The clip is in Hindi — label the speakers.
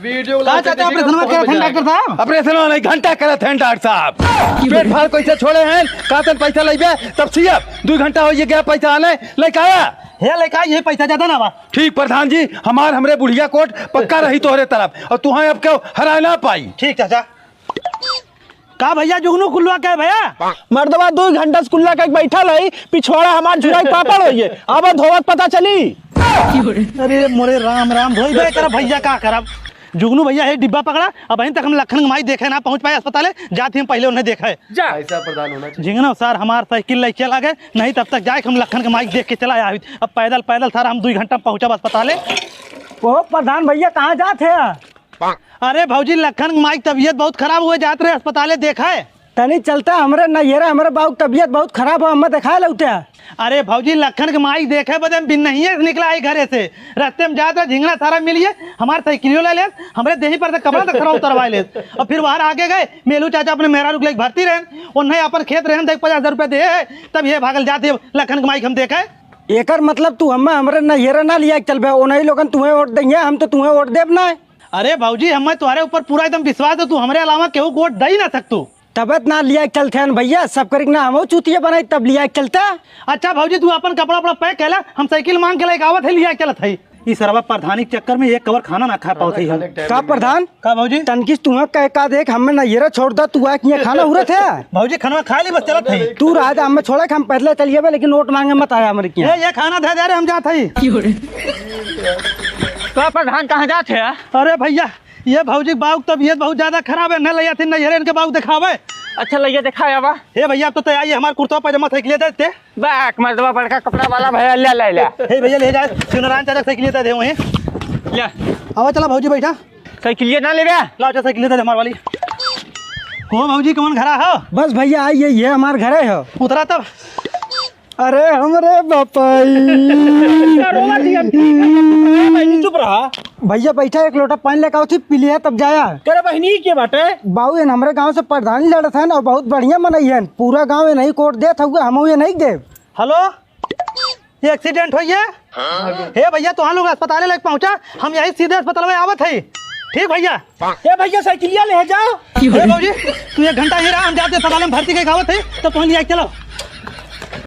Speaker 1: वीडियो
Speaker 2: डॉक्टर साहब
Speaker 3: ऑपरेशन नहीं घंटा करत हैं डॉक्टर साहब। पेट फाड़ कैसे छोड़े हैं कातन पैसा लेबे तब सियब 2 घंटा हो गया पैसा आने लेके आया
Speaker 2: हे लेका ये पैसा ज्यादा ना बा।
Speaker 3: ठीक प्रधान जी हमरे बुढ़िया कोट पक्का रही तोहरे तरफ और तुहें अब क्यों हरा ना पाई।
Speaker 2: ठीक चाचा का भैया जुगनू कुल्ला के भैया
Speaker 4: मर्दबा 2 घंटा कुल्ला के बैठल है पिछवाड़ा हमार झुराई पापड़ होइए अब धोवत पता चली।
Speaker 2: अरे मोरे राम राम धोई बे कर भैया का करब। जुगनू भैया है डिब्बा पकड़ा अब अभी तक हम लखन माई देखे ना पहुंच पाए अस्पताल जाते हम पहले उन्हें देखा है।
Speaker 1: ऐसा प्रधान होना चाहिए।
Speaker 2: झिंगना सर हमार साइकिल ले चला गए नहीं तब तक जाए हम लखन के माइक देख के चला आया। अब पैदल पैदल सर हम 2 घंटा पहुंचा अस्पताल।
Speaker 4: ओ प्रधान भैया कहाँ जाते हैं?
Speaker 2: अरे भौजी लखन माइक तबीयत बहुत खराब हुए जाते रहे अस्पताल देखा है
Speaker 4: तनी चलता हमरे नैहरा हमरे बाबू तबीयत बहुत खराब हो हम देखा लौटे।
Speaker 2: अरे भौजी लखन के माइक देखे बदे बिन नहीं है निकला है घरे से रास्ते में जाते झिंगना सारा मिलिए हमारे साइकिलियों ले ले हमारे देही पर कपड़ा तक खरा उतरवा ले और फिर बाहर आगे गए मेलू चाचा अपने मेहरा रुक लेके भर्ती रहे और नहीं अपन खेत रहे देख 50,000 रुपये दे तब ये भागल जाते लखन के माइक हम देखे।
Speaker 4: एकर मतलब तू हमें हमरे नैहरा ना लिया चल ओनही लोगन तुम्हें वोट देंगे हम तो तुम्हें वोट देब ना।
Speaker 2: अरे भौजी हमें तुम्हारे ऊपर पूरा एकदम विश्वास है तू हमारे अलावा केहू वोट दे ही ना सकतू
Speaker 4: तबत ना लिया चलते हैं भैया सब करी ना हम चूतिया बनाई तब लिया चलता।
Speaker 2: अच्छा भौजी तू अपन कपड़ा वपड़ा पैक कैला हम साइकिल मांग के लेके आवत है लिया चलत है इस सरवा प्रधानी के चक्कर में एक कवर खाना ना खा पाते हम
Speaker 4: का प्रधान
Speaker 2: का भौजी
Speaker 4: तनकिस तुम्हें कह का देख हमें नैहरा छोड़ दा तू आ कि खाना उरत है
Speaker 2: भौजी खाना खा ली बस चलत है
Speaker 4: तू राज हमें छोड़े हम पहले चलिए लेकिन नोट मांगे मत आया हमारे
Speaker 2: ये खाना दे दे रहे हम जाते हैं।
Speaker 4: का प्रधान कहाँ जाते हैं?
Speaker 2: अरे भैया ये भौजी बाबू तबीयत बहुत ज्यादा खराब है न लिया थी नैहरे इनके बाबू दिखावे।
Speaker 4: अच्छा लइया दिखाया बा
Speaker 2: हे भैया अब तो तैयारी हमारे कुर्ता पैजामा साइकिल देते
Speaker 4: बैक मर्दवा बड़का कपड़ा वाला भैया ले ले ले
Speaker 2: हे भैया ले जाए शिवनारायण चाचा साइकिल दे वहीं
Speaker 4: ले
Speaker 2: आवा चला भौजी बैठा
Speaker 4: साइकिल ना ले
Speaker 2: लाओ चाचा साइकिल दे हमारे वाली को भौजी कौन घरा हो
Speaker 4: बस भैया आइए ये हमारे घरे है
Speaker 2: उतरा तब।
Speaker 4: अरे हमरे बापाई
Speaker 2: चुप रहा
Speaker 4: भैया बैठा एक लोटा पानी लेकर आओ थी पी लिया तब जाया
Speaker 2: तेरे बहनी के बाटे
Speaker 4: बाबू ये हमारे गांव से प्रधानी लड़त है और बहुत बढ़िया मनई है पूरा गांव ये नहीं कोट देत हुए हम ये नहीं दे।
Speaker 2: हेलो ये एक्सीडेंट हुई है हे भैया तो लोग अस्पताल लेके पहुंचा हम यही सीधे अस्पताल में आवत है। ठीक भैया
Speaker 4: ये भैया साइकिलिया ले जाओ
Speaker 2: भौजी तू 1 घंटा ही रहा हम जाते अस्पताल में भर्ती के आवत है तो पहुंच लिया चलो।